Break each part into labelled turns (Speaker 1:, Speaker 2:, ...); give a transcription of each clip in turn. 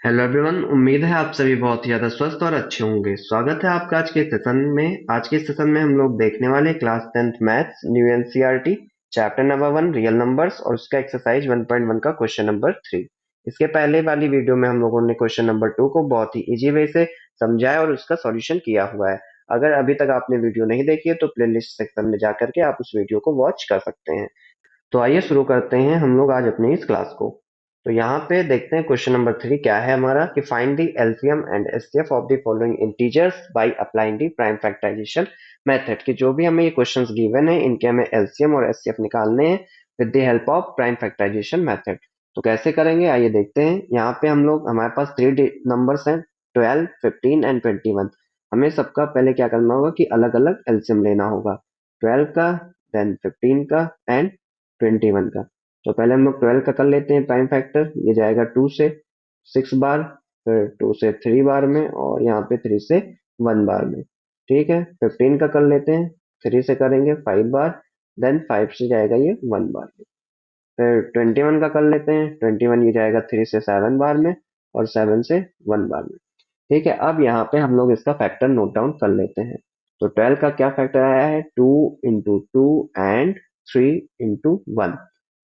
Speaker 1: Hello everyone. उम्मीद है आप सभी बहुत ही ज़्यादा स्वस्थ और अच्छे होंगे। स्वागत है आपका आज के सेशन में। आज के सेशन में हम लोग देखने वाले class 10th maths new NCERT chapter number 1 real numbers और उसका एक्सरसाइज 1.1 का क्वेश्चन नंबर 3। इसके पहले वाली वीडियो में हम लोगों ने क्वेश्चन नंबर 2 को बहुत ही इजी वे से समझाया और उसका सॉल्यूशन किया हुआ है। अगर अभी तक आपने वीडियो नहीं देखी है तो प्लेलिस्ट सेक्शन में जा करके आप उस वीडियो को वॉच कर सकते हैं। तो आइए शुरू करते हैं हम लोग आज अपनी इस क्लास को। तो यहाँ पे देखते हैं क्वेश्चन नंबर 3 क्या है हमारा कि find the LCM and HCF of the following integers by applying the prime factorisation method. कि जो भी हमें ये क्वेश्चंस गिवन है इनके हमें एलसीएम और एचसीएफ निकालने हैं with the help of prime factorisation method. तो कैसे करेंगे आइए देखते हैं। यहाँ पे हम लोग हमारे पास 3 नंबर्स हैं 12, 15 एंड 21। हमें सबका पहले क्या करना होगा कि अलग अलग एलसीएम लेना होगा। 12 का, देन 15 का एंड 21 का। तो पहले हम लोग 12 का कर लेते हैं प्राइम फैक्टर। ये जाएगा 2 से 6 बार, फिर 2 से 3 बार में और यहाँ पे 3 से 1 बार में। ठीक है। 15 का कर लेते हैं। 3 से करेंगे 5 बार, देन 5 से जाएगा ये 1 बार में। फिर 21 का कर लेते हैं। 21 ये जाएगा 3 से 7 बार में और 7 से 1 बार में। ठीक है। अब यहाँ पे हम लोग इसका फैक्टर नोट डाउन कर लेते हैं। तो 12 का क्या फैक्टर आया है? 2 into 2 एंड 3 into 1।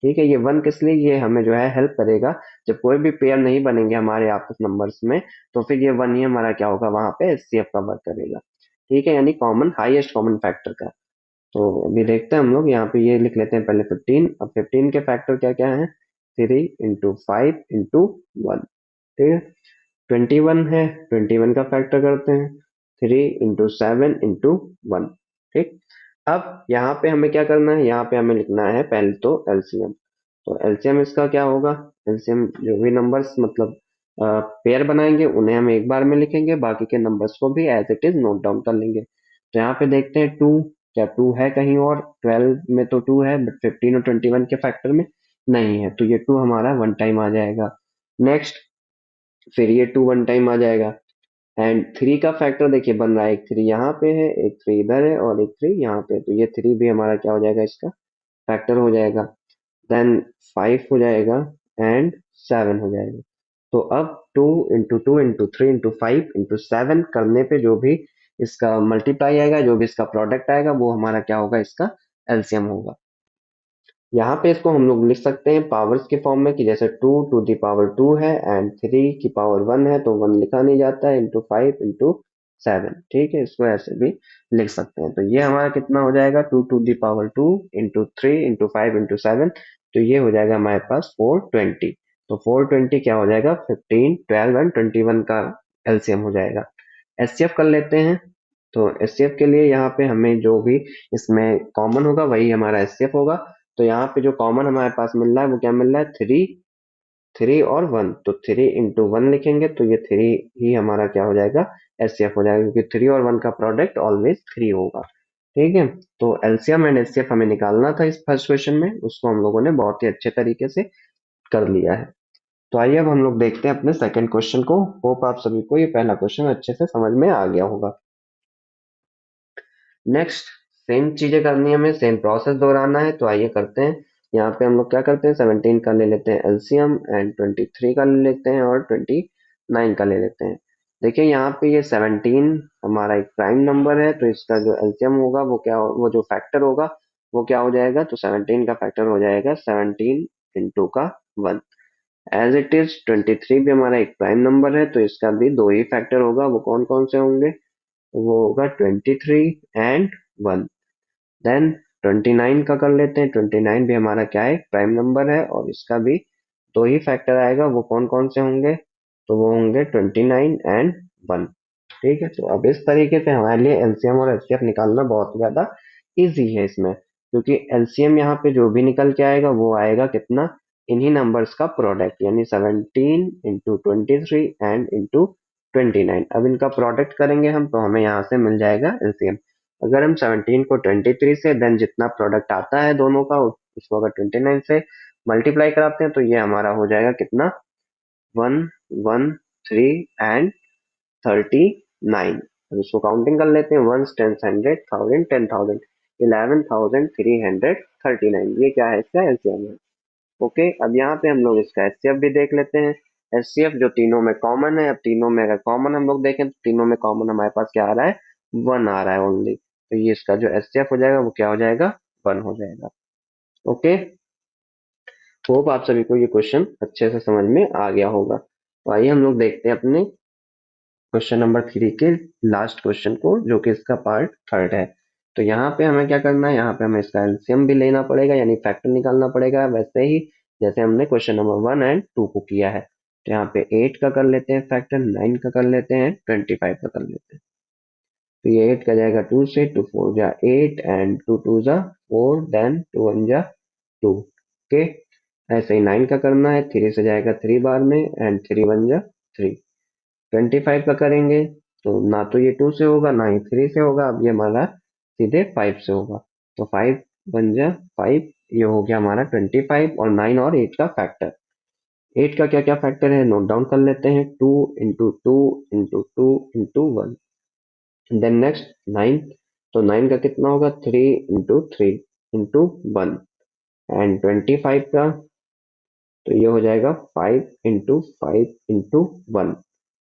Speaker 1: ठीक है। ये 1 किस लिए? ये हमें जो है हेल्प करेगा जब कोई भी पेयर नहीं बनेंगे हमारे आपस नंबर्स में, तो फिर ये 1 ही हमारा क्या होगा वहां पे एचसीएफ का वर्क करेगा। ठीक है, यानी कॉमन हाईएस्ट कॉमन फैक्टर का। तो अभी देखते हैं हम लोग यहाँ पे ये लिख लेते हैं पहले 15। अब 15 के फैक्टर क्या क्या है? 3 into 5 into 1। ठीक है। 21 है, 21 का फैक्टर करते हैं 3 into 7 into 1। ठीक। अब यहाँ पे हमें क्या करना है? यहाँ पे हमें लिखना है पहले तो एलसीएम। तो एलसीएम इसका क्या होगा? एलसीएम जो भी नंबर्स मतलब पेयर बनाएंगे उन्हें हम एक बार में लिखेंगे, बाकी के नंबर्स को भी as it is note down कर लेंगे। तो यहाँ पे देखते हैं 2, क्या 2 है कहीं और? 12 में तो 2 है बट 15 और 21 के फैक्टर में नहीं है, तो ये 2 हमारा वन टाइम आ जाएगा। नेक्स्ट, फिर ये 2 वन टाइम आ जाएगा। एंड 3 का फैक्टर देखिए बन रहा है, एक 3 यहाँ पे है, एक 3 इधर है और एक 3 यहाँ पे, तो ये 3 भी हमारा क्या हो जाएगा? इसका फैक्टर हो जाएगा। देन 5 हो जाएगा एंड 7 हो जाएगा। तो अब 2 into 2 into 3 into 5 into 7 करने पे जो भी इसका मल्टीप्लाई आएगा, जो भी इसका प्रोडक्ट आएगा वो हमारा क्या होगा? इसका एलसीएम होगा। यहाँ पे इसको हम लोग लिख सकते हैं पावर्स के फॉर्म में कि जैसे 2 to the power 2 है एंड 3 की पावर 1 है तो 1 लिखा नहीं जाता है, into 5 into 7। ठीक है, इसको ऐसे भी लिख सकते हैं। तो ये हमारा कितना हो जाएगा? 2 to the power 2 into 3 into 5 into 7। तो ये हो जाएगा हमारे पास 420। तो 420 क्या हो जाएगा? 15, 12 एंड 21 का एलसीएम हो जाएगा। एचसीएफ कर लेते हैं। तो एचसीएफ के लिए यहाँ पे हमें जो भी इसमें कॉमन होगा वही हमारा एचसीएफ होगा। तो यहाँ पे जो कॉमन हमारे पास मिल रहा है वो क्या मिल रहा है? 3, 3 और 1। तो 3 into 1 लिखेंगे तो ये 3 ही हमारा क्या हो जाएगा? एचसीएफ हो जाएगा, क्योंकि 3 और 1 का प्रोडक्ट ऑलवेज 3 होगा। ठीक है। तो एलसीएम एंड एचसीएफ हमें निकालना था इस फर्स्ट क्वेश्चन में, उसको हम लोगों ने बहुत ही अच्छे तरीके से कर लिया है। तो आइए अब हम लोग देखते हैं अपने सेकंड क्वेश्चन को। होप आप सभी को ये पहला क्वेश्चन अच्छे से समझ में आ गया होगा। नेक्स्ट, सेम चीजें करनी है हमें, सेम प्रोसेस दोहराना है। तो आइए करते हैं। यहाँ पे हम लोग क्या करते हैं? 17 का ले लेते हैं एलसीएम एंड 23 का ले लेते हैं और 29 का ले लेते हैं। देखिए यहाँ पे ये 17 हमारा एक प्राइम नंबर है, तो इसका जो एलसीएम होगा वो जो फैक्टर होगा वो क्या हो जाएगा? तो 17 का फैक्टर हो जाएगा 17 into 1। एज इट इज 23 भी हमारा एक प्राइम नंबर है, तो इसका भी दो ही फैक्टर होगा। वो कौन कौन से होंगे? वो होगा 23 and 1। देन 29 का कर लेते हैं। 29 भी हमारा क्या है? प्राइम नंबर है और इसका भी दो ही फैक्टर आएगा। वो कौन कौन से होंगे? तो वो होंगे 29 and 1। ठीक है। तो अब इस तरीके से हमारे लिए एलसीएम और एचसीएफ निकालना बहुत ज्यादा इजी है इसमें, क्योंकि एलसीएम यहाँ पे जो भी निकल के आएगा वो आएगा कितना? इन्हीं नंबर्स का प्रोडक्ट, यानी 17 into 23 एंड into 29। अब इनका प्रोडक्ट करेंगे हम तो हमें यहाँ से मिल जाएगा एलसीएम। अगर हम 17 को 23 से देन जितना प्रोडक्ट आता है दोनों का उसको अगर 29 से मल्टीप्लाई कराते हैं तो ये हमारा हो जाएगा कितना? 1, 1, 3 एंड 39। अब इसको काउंटिंग कर लेते हैं। 1, 10, 100, 1000, 10,000, 11,339। ये क्या है? इसका एलसीएम है। ओके। अब यहाँ पे हम लोग इसका एचसीएफ भी देख लेते हैं। एचसीएफ जो तीनों में कॉमन है। अब तीनों में अगर कॉमन हम लोग देखें तो तीनों में कॉमन हमारे पास क्या आ रहा है, 1 आ रहा है ओनली। तो ये इसका जो एचसीएफ हो जाएगा वो क्या हो जाएगा, 1 हो जाएगा। ओके, होप आप सभी को ये क्वेश्चन अच्छे से समझ में आ गया होगा। तो आइए हम लोग देखते हैं अपने क्वेश्चन नंबर 3 के लास्ट क्वेश्चन को, जो कि इसका पार्ट थर्ड है। तो यहाँ पे हमें क्या करना है, यहाँ पे हमें इसका एलसीएम भी लेना पड़ेगा, यानी फैक्टर निकालना पड़ेगा, वैसे ही जैसे हमने क्वेश्चन नंबर 1 एंड 2 को किया है। तो यहाँ पे 8 का कर लेते हैं फैक्टर, 9 का कर लेते हैं, 25 का कर लेते हैं। तो ये 8 का जाएगा 2 से, 2 4 जा 8 एंड 2 2 जा 4, देन 2 1 जा 2। ओके, ऐसे ही 9 का करना है, 3 से जाएगा 3 बार में एंड 3 1 जा 3। 25 का करेंगे तो ना तो ये 2 से होगा ना ही 3 से होगा, अब ये हमारा सीधे 5 से होगा। तो 5 1 जा 5, ये हो गया हमारा 25, और 9 और 8 का फैक्टर। 8 का क्या क्या फैक्टर है नोट डाउन कर लेते हैं, 2 into 2 into 2 into 1। Then next 9, तो 9 का कितना होगा, 3 इंटू 3 इंटू 1। एंड 25 का, तो ये हो जाएगा 5 इंटू 5 इंटू 1।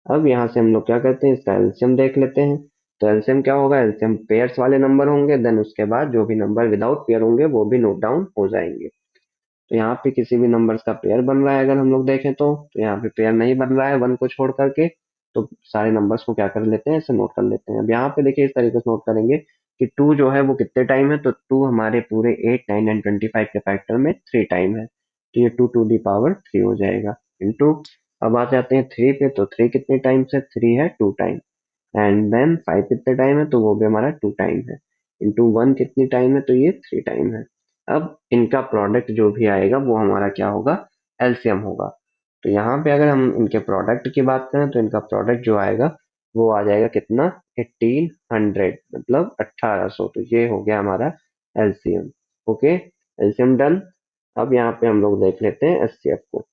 Speaker 1: अब यहाँ से हम लोग क्या करते हैं, इसका एलसीएम देख लेते हैं। तो एलसीएम क्या होगा, एलसीएम पेयर्स वाले नंबर होंगे, देन उसके बाद जो भी नंबर विदाउट पेयर होंगे वो भी नोट डाउन हो जाएंगे। तो यहाँ पे किसी भी नंबर्स का पेयर बन रहा है अगर हम लोग देखें तो यहाँ पे पेयर नहीं बन रहा है 1 को छोड़ करके, तो सारे नंबर्स को क्या कर लेते हैं, ऐसे नोट कर लेते हैं। अब यहाँ पे देखिए इस तरीके से नोट करेंगे कि 2 जो है वो कितने टाइम है, तो 2 हमारे पूरे 8 9 एंड 25 के फैक्टर में 3 टाइम है, तो ये 2 टू दी पावर 3 हो जाएगा इंटू। अब आ जाते हैं 3 पे, तो 3 कितने टाइम है, 3 है 2 टाइम। एंड देन 5 कितने टाइम है, तो वो भी हमारा 2 टाइम है। इंटू 1 कितनी टाइम है, तो ये 3 टाइम है। अब इनका प्रोडक्ट जो भी आएगा वो हमारा क्या होगा, एलसीएम होगा। तो यहाँ पे अगर हम इनके प्रोडक्ट की बात करें तो इनका प्रोडक्ट जो आएगा वो आ जाएगा कितना, 1800, मतलब 1800। तो ये हो गया हमारा एलसीएम। Okay, LCM done. अब यहाँ पे हम लोग देख लेते हैं एचसीएफ को।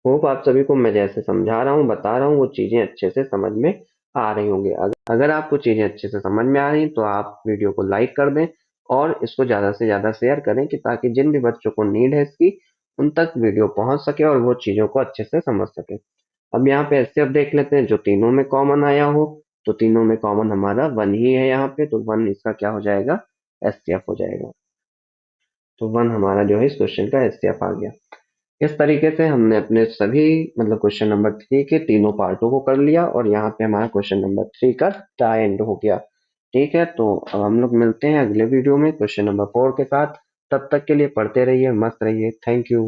Speaker 1: होप आप सभी को मैं जैसे समझा रहा हूँ बता रहा हूँ वो चीजें अच्छे से समझ में आ रही होंगी। अगर आपको चीजें अच्छे से समझ में आ रही तो आप वीडियो को लाइक कर दें और इसको ज्यादा से ज्यादा शेयर करें, कि ताकि जिन भी बच्चों को नीड है इसकी उन तक वीडियो पहुंच सके और वो चीजों को अच्छे से समझ सके। अब यहाँ पे एचसीएफ देख लेते हैं जो तीनों में कॉमन आया हो। तो तीनों में कॉमन हमारा 1 ही है यहाँ पे, तो 1 इसका क्या हो जाएगा, एचसीएफ हो जाएगा। तो 1 हमारा जो है इस क्वेश्चन का एचसीएफ आ गया। इस तरीके से हमने अपने सभी मतलब क्वेश्चन नंबर 3 के तीनों पार्टों को कर लिया, और यहाँ पे हमारा क्वेश्चन नंबर 3 का टाई एंड हो गया। ठीक है, तो अब हम लोग मिलते हैं अगले वीडियो में क्वेश्चन नंबर 4 के साथ। तब तक के लिए पढ़ते रहिए, मस्त रहिए। Thank you.